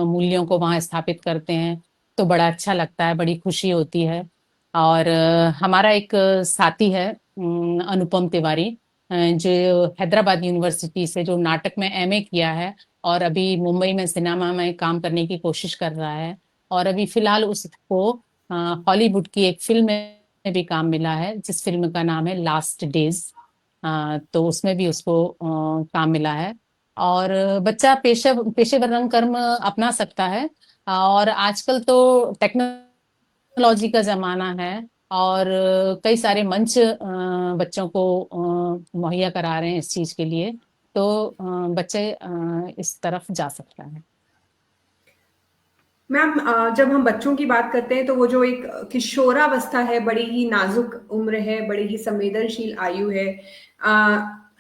मूल्यों को वहाँ स्थापित करते हैं तो बड़ा अच्छा लगता है, बड़ी खुशी होती है। और हमारा एक साथी है अनुपम तिवारी, जो हैदराबाद यूनिवर्सिटी से जो नाटक में एमए किया है और अभी मुंबई में सिनेमा में काम करने की कोशिश कर रहा है। और अभी फिलहाल उसको हॉलीवुड की एक फिल्म में भी काम मिला है जिस फिल्म का नाम है लास्ट डेज। तो उसमें भी उसको काम मिला है। और बच्चा पेशेवर रंग कर्म अपना सकता है। और आजकल तो टेक्नोलॉजी का जमाना है और कई सारे मंच बच्चों को मुहैया करा रहे हैं इस चीज के लिए। तो बच्चे इस तरफ जा सकता है। मैम, जब हम बच्चों की बात करते हैं तो वो जो एक किशोरावस्था है, बड़ी ही नाजुक उम्र है, बड़ी ही संवेदनशील आयु है।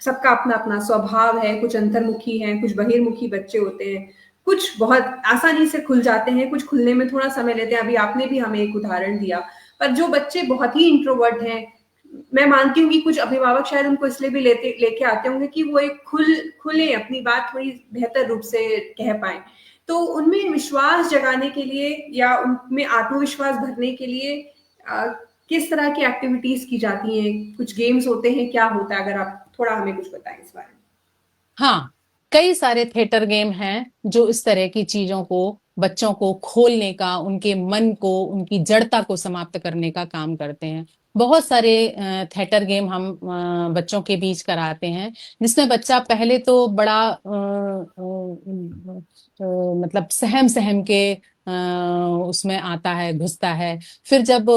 सबका अपना अपना स्वभाव है, कुछ अंतर्मुखी हैं, कुछ बहिर्मुखी बच्चे होते हैं, कुछ बहुत आसानी से खुल जाते हैं, कुछ खुलने में थोड़ा समय लेते हैं। अभी आपने भी हमें एक उदाहरण दिया। पर जो बच्चे बहुत ही इंट्रोवर्ट हैं, मैं मानती हूँ कि कुछ अभिभावक शायद उनको इसलिए भी लेके आते होंगे कि वो एक खुले अपनी बात थोड़ी बेहतर रूप से कह पाए। तो उनमें विश्वास जगाने के लिए या उनमें आत्मविश्वास भरने के लिए अ, किस तरह की एक्टिविटीज की जाती हैं? कुछ गेम्स होते हैं, क्या होता है? अगर आप थोड़ा हमें कुछ बताएं इस बारे में। हाँ, कई सारे थिएटर गेम हैं जो इस तरह की चीजों को बच्चों को खोलने का, उनके मन को, उनकी जड़ता को समाप्त करने का काम करते हैं। बहुत सारे थिएटर गेम हम बच्चों के बीच कराते हैं जिसमें बच्चा पहले तो बड़ा मतलब सहम सहम के उसमें आता है, घुसता है। फिर जब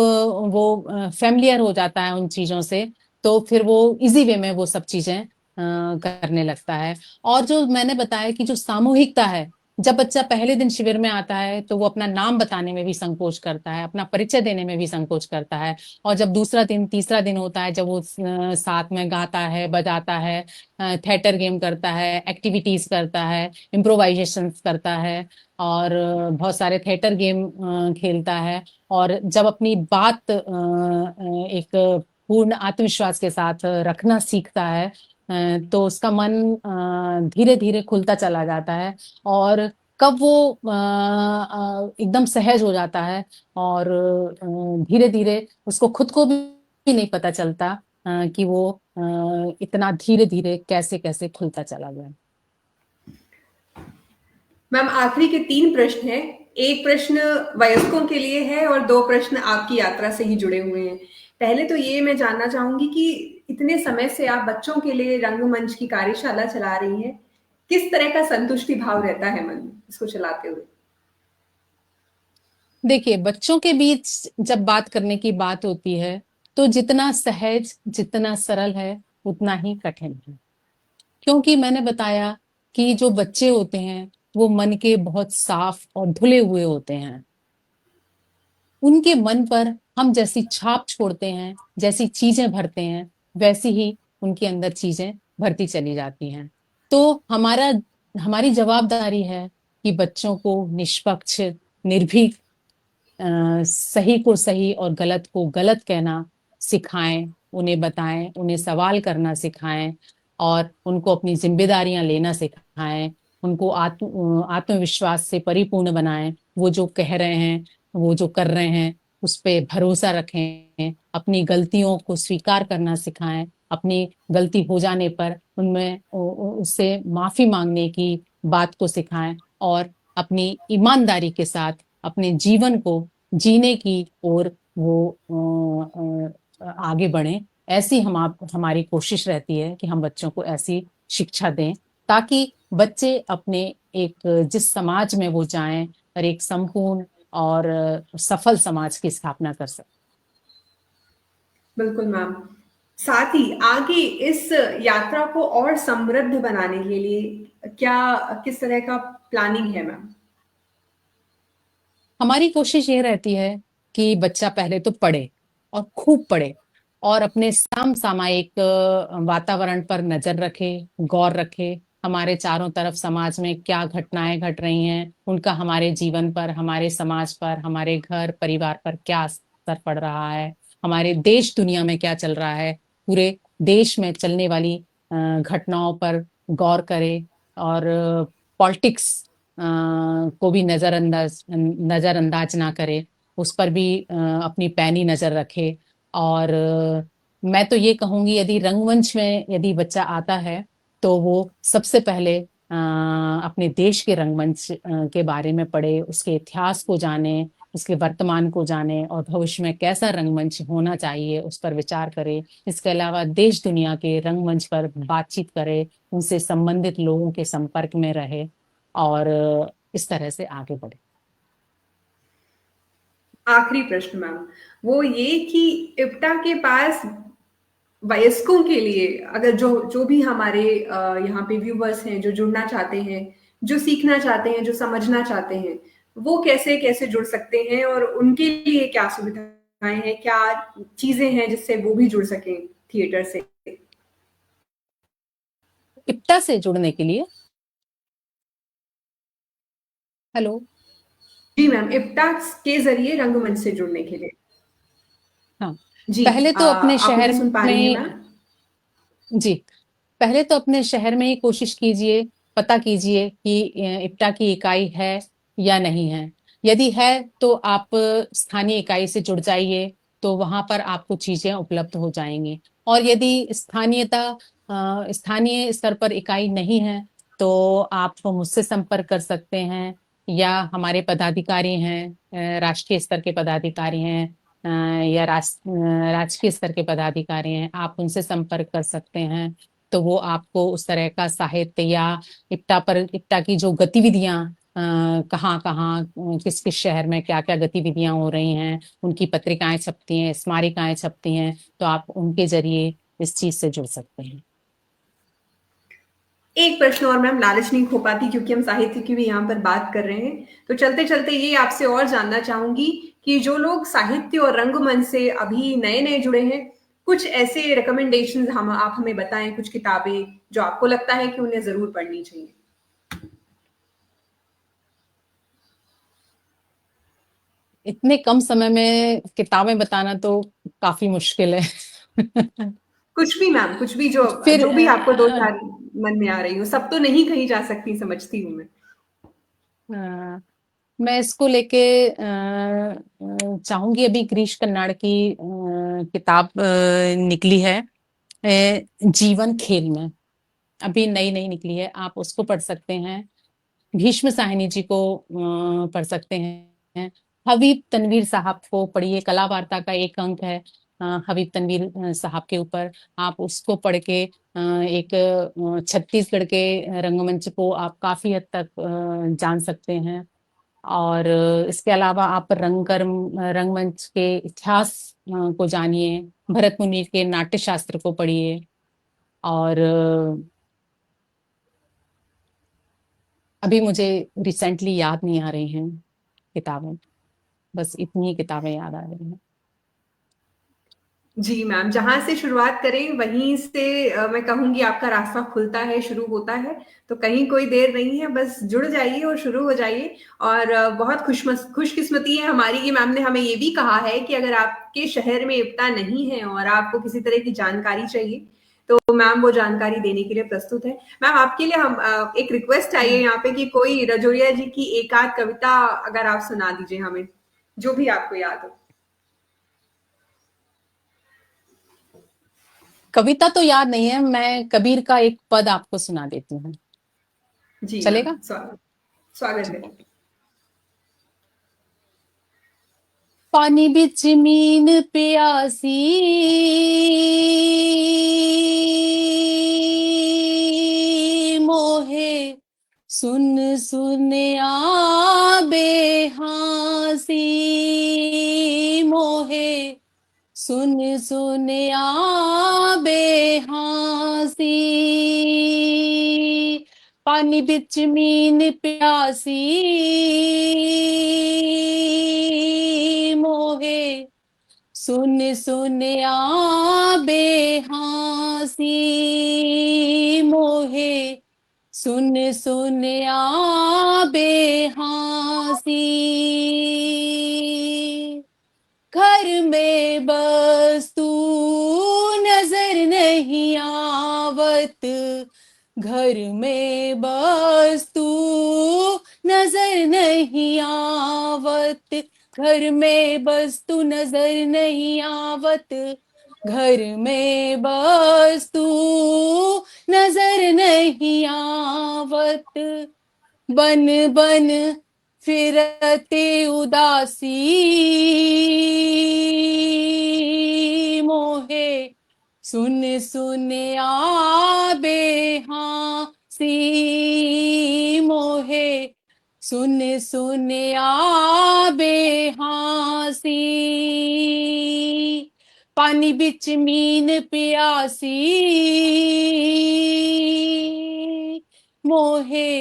वो फैमिलियर हो जाता है उन चीजों से तो फिर वो इजी वे में वो सब चीजें करने लगता है। और जो मैंने बताया कि जो सामूहिकता है, जब बच्चा पहले दिन शिविर में आता है तो वो अपना नाम बताने में भी संकोच करता है, अपना परिचय देने में भी संकोच करता है। और जब दूसरा दिन तीसरा दिन होता है, जब वो साथ में गाता है, बजाता है, थिएटर गेम करता है, एक्टिविटीज करता है, इम्प्रोवाइजेशन करता है और बहुत सारे थिएटर गेम खेलता है। और जब अपनी बात एक पूर्ण आत्मविश्वास के साथ रखना सीखता है तो उसका मन धीरे धीरे खुलता चला जाता है। और कब वो एकदम सहज हो जाता है और धीरे धीरे उसको खुद को भी नहीं पता चलता कि वो इतना धीरे धीरे कैसे कैसे खुलता चला गया। मैम, आखिरी के 3 प्रश्न हैं। एक प्रश्न वयस्कों के लिए है और 2 प्रश्न आपकी यात्रा से ही जुड़े हुए हैं। पहले तो ये मैं जानना चाहूंगी कि इतने समय से आप बच्चों के लिए रंगमंच की कार्यशाला चला रही हैं, किस तरह का संतुष्टि भाव रहता है मन में इसको चलाते हुए? देखिए, बच्चों के बीच जब बात करने की बात होती है तो जितना सहज, जितना सरल है उतना ही कठिन है। क्योंकि मैंने बताया कि जो बच्चे होते हैं वो मन के बहुत साफ और धुले हुए होते हैं। उनके मन पर हम जैसी छाप छोड़ते हैं, जैसी चीजें भरते हैं, वैसी ही उनके अंदर चीजें भरती चली जाती हैं। तो हमारी जवाबदारी है कि बच्चों को निष्पक्ष, निर्भीक, सही को सही और गलत को गलत कहना सिखाएं, उन्हें बताएं, उन्हें सवाल करना सिखाएं और उनको अपनी जिम्मेदारियां लेना सिखाएं। उनको आत्मविश्वास से परिपूर्ण बनाएं। वो जो कह रहे हैं, वो जो कर रहे हैं उस पे भरोसा रखें। अपनी गलतियों को स्वीकार करना सिखाएं। अपनी गलती हो जाने पर उनमें उससे माफी मांगने की बात को सिखाएं और अपनी ईमानदारी के साथ अपने जीवन को जीने की ओर वो आगे बढ़ें, ऐसी हमारी कोशिश रहती है कि हम बच्चों को ऐसी शिक्षा दें ताकि बच्चे अपने एक जिस समाज में वो जाएं और एक संपूर्ण और सफल समाज की स्थापना कर सकें। बिल्कुल मैम। साथ ही आगे इस यात्रा को और समृद्ध बनाने के लिए क्या किस तरह का प्लानिंग है मैम? हमारी कोशिश ये रहती है कि बच्चा पहले तो पढ़े और खूब पढ़े और अपने समसामयिक वातावरण पर नजर रखे, गौर रखे। हमारे चारों तरफ समाज में क्या घटनाएं घट रही हैं, उनका हमारे जीवन पर, हमारे समाज पर, हमारे घर परिवार पर क्या असर पड़ रहा है, हमारे देश दुनिया में क्या चल रहा है, पूरे देश में चलने वाली घटनाओं पर गौर करे और पॉलिटिक्स को भी नजरअंदाज ना करे, उस पर भी अपनी पैनी नजर रखे। और मैं तो ये कहूंगी यदि रंगमंच में यदि बच्चा आता है तो वो सबसे पहले अपने देश के रंगमंच के बारे में पढ़े, उसके इतिहास को जाने, उसके वर्तमान को जाने और भविष्य में कैसा रंगमंच होना चाहिए उस पर विचार करे। इसके अलावा देश दुनिया के रंगमंच पर बातचीत करे, उनसे संबंधित लोगों के संपर्क में रहे और इस तरह से आगे बढ़े। आखिरी प्रश्न मैम, वो ये कि इप्टा के पास वयस्कों के लिए, अगर जो जो भी हमारे यहाँ पे व्यूवर्स हैं जो जुड़ना चाहते हैं, जो सीखना चाहते हैं, जो समझना चाहते हैं, वो कैसे कैसे जुड़ सकते हैं और उनके लिए क्या सुविधाएं हैं, क्या चीजें हैं जिससे वो भी जुड़ सकें थिएटर से? इप्टा से जुड़ने के लिए, हेलो। जी मैम, इप्टा के जरिए रंगमंच से जुड़ने के लिए। हाँ, जी, पहले तो अपने आप मुझे शहर सुन पा रही हैं में, मैम? जी, पहले तो अपने शहर में ही कोशिश कीजिए, पता कीजिए कि इप्टा की इकाई है या नहीं है। यदि है तो आप स्थानीय इकाई से जुड़ जाइए, तो वहां पर आपको चीजें उपलब्ध हो जाएंगी। और यदि स्थानीय स्तर पर इकाई नहीं है तो आप मुझसे संपर्क कर सकते हैं या हमारे पदाधिकारी हैं, राष्ट्रीय स्तर के पदाधिकारी हैं या राजकीय स्तर के पदाधिकारी हैं, आप उनसे संपर्क कर सकते हैं। तो वो आपको उस तरह का साहित्य या इप्टा की जो गतिविधियां कहाँ कहाँ किस किस शहर में क्या क्या गतिविधियां हो रही हैं, उनकी पत्रिकाएं छपती हैं, स्मारिकाएं छपती हैं, तो आप उनके जरिए इस चीज से जुड़ सकते हैं। एक प्रश्न और मैम, लालच नहीं खो पाती क्योंकि हम साहित्य की भी यहाँ पर बात कर रहे हैं, तो चलते चलते ये आपसे और जानना चाहूंगी कि जो लोग साहित्य और रंगमंच से अभी नए नए जुड़े हैं, कुछ ऐसे रिकमेंडेशंस हम आप हमें बताएं, कुछ किताबें जो आपको लगता है कि उन्हें जरूर पढ़नी चाहिए। इतने कम समय में किताबें बताना तो काफी मुश्किल है। कुछ भी मैम, कुछ भी जो फिर जो भी आपको दो चार मन में आ रही हो, सब तो नहीं कही जा सकती, समझती हूँ मैं। मैं इसको लेके चाहूंगी, अभी गिरीश कर्नाड की किताब निकली है, जीवन खेल में, अभी नई नई निकली है, आप उसको पढ़ सकते हैं। भीष्म साहनी जी को पढ़ सकते हैं। हबीब तनवीर साहब को पढ़िए, कला वार्ता का एक अंक है हबीब तनवीर साहब के ऊपर, आप उसको पढ़ के एक छत्तीसगढ़ के रंगमंच को आप काफी हद तक जान सकते हैं। और इसके अलावा आप रंगमंच के इतिहास को जानिए, भरत मुनि के नाट्य शास्त्र को पढ़िए और अभी मुझे रिसेंटली याद नहीं आ रही हैं किताबें, बस इतनी ही किताबें याद आ रही हैं। जी मैम, जहां से शुरुआत करें वहीं से मैं कहूंगी आपका रास्ता खुलता है, शुरू होता है, तो कहीं कोई देर नहीं है, बस जुड़ जाइए और शुरू हो जाइए। और बहुत खुशकिस्मती है हमारी कि मैम ने हमें ये भी कहा है कि अगर आपके शहर में इप्टा नहीं है और आपको किसी तरह की जानकारी चाहिए, तो मैम वो जानकारी देने के लिए प्रस्तुत है। मैम, आपके लिए हम एक रिक्वेस्ट चाहिए यहाँ पे कि कोई रजोरिया जी की एक आध कविता अगर आप सुना दीजिए हमें, जो भी आपको याद हो। कविता तो याद नहीं है, मैं कबीर का एक पद आपको सुना देती हूँ, जी मैम, चलेगा? स्वागत स्वागत है। ठीक है। पानी बिच मीन प्यासी मोहे सुन सुन आबे हासी मोहे सुन सुन आबे हासी पानी बिच मीन प्यासी मोहे सुन सुन आबे हासी मोहे सुन सुन आबे हासी घर में बस तू नजर नहीं आवत घर में बस तू नजर नहीं आवत घर में बस तू नजर नहीं आवत घर में बस तू नजर नहीं आवत बन बन फिरते उदासी मोहे सुन सुन आबे हासी मोहे सुन सुन आबे हासी पानी बिच मीन प्यासी मोहे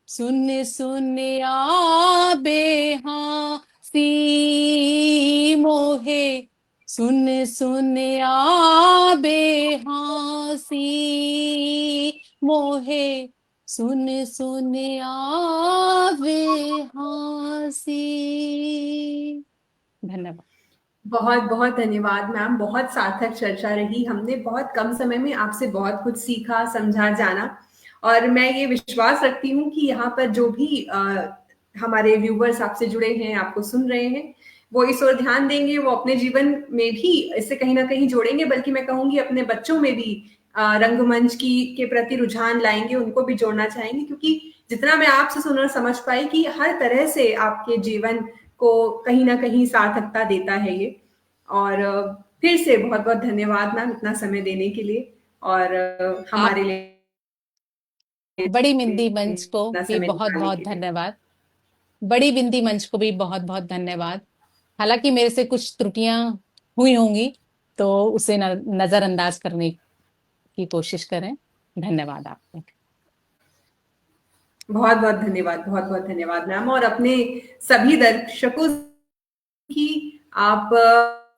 सुन सुन आबे हासी मोहे सुन सुन आबे हासी मोहे सुन सुन आबे हासी। धन्यवाद। बहुत बहुत धन्यवाद मैम, बहुत सार्थक चर्चा रही। हमने बहुत कम समय में आपसे बहुत कुछ सीखा, समझा, जाना। और मैं ये विश्वास रखती हूँ कि यहाँ पर जो भी हमारे व्यूवर्स आपसे जुड़े हैं, आपको सुन रहे हैं, वो इस ओर ध्यान देंगे, वो अपने जीवन में भी इससे कहीं ना कहीं जोड़ेंगे, बल्कि मैं कहूँगी अपने बच्चों में भी रंगमंच की के प्रति रुझान लाएंगे, उनको भी जोड़ना चाहेंगे। क्योंकि जितना मैं आपसे सुन और समझ पाई कि हर तरह से आपके जीवन को कहीं ना कहीं सार्थकता देता है ये। और फिर से बहुत बहुत धन्यवाद मैम इतना समय देने के लिए, और आप हमारे लिए बड़ी बिंदी मंच को इतना भी समय बहुत निकालने बहुत के लिए। धन्यवाद। बड़ी बिंदी मंच को भी बहुत बहुत धन्यवाद। हालांकि मेरे से कुछ त्रुटियां हुई होंगी तो उसे नजरअंदाज करने की कोशिश करें। धन्यवाद आपको। बहुत बहुत धन्यवाद, बहुत बहुत धन्यवाद मैम। और अपने सभी दर्शकों की आप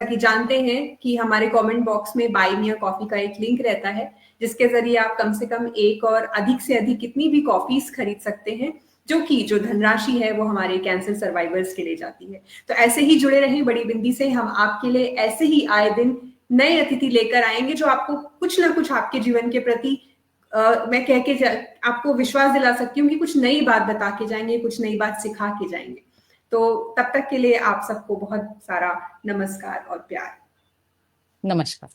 कि जानते हैं कि हमारे कमेंट बॉक्स में बाय मी अ कॉफी का एक लिंक रहता है, जिसके जरिए आप कम से कम एक और अधिक से अधिक कितनी भी कॉफीज खरीद सकते हैं, जो धनराशि है वो हमारे कैंसर सर्वाइवर्स के लिए जाती है। तो ऐसे ही जुड़े रहें बड़ी बिंदी से। हम आपके लिए ऐसे ही आए दिन नए अतिथि लेकर आएंगे, जो आपको कुछ ना कुछ आपके जीवन के प्रति मैं कह के आपको विश्वास दिला सकती हूँ कि कुछ नई बात बता के जाएंगे, कुछ नई बात सिखा के जाएंगे। तो तब तक के लिए आप सबको बहुत सारा नमस्कार और प्यार। नमस्कार।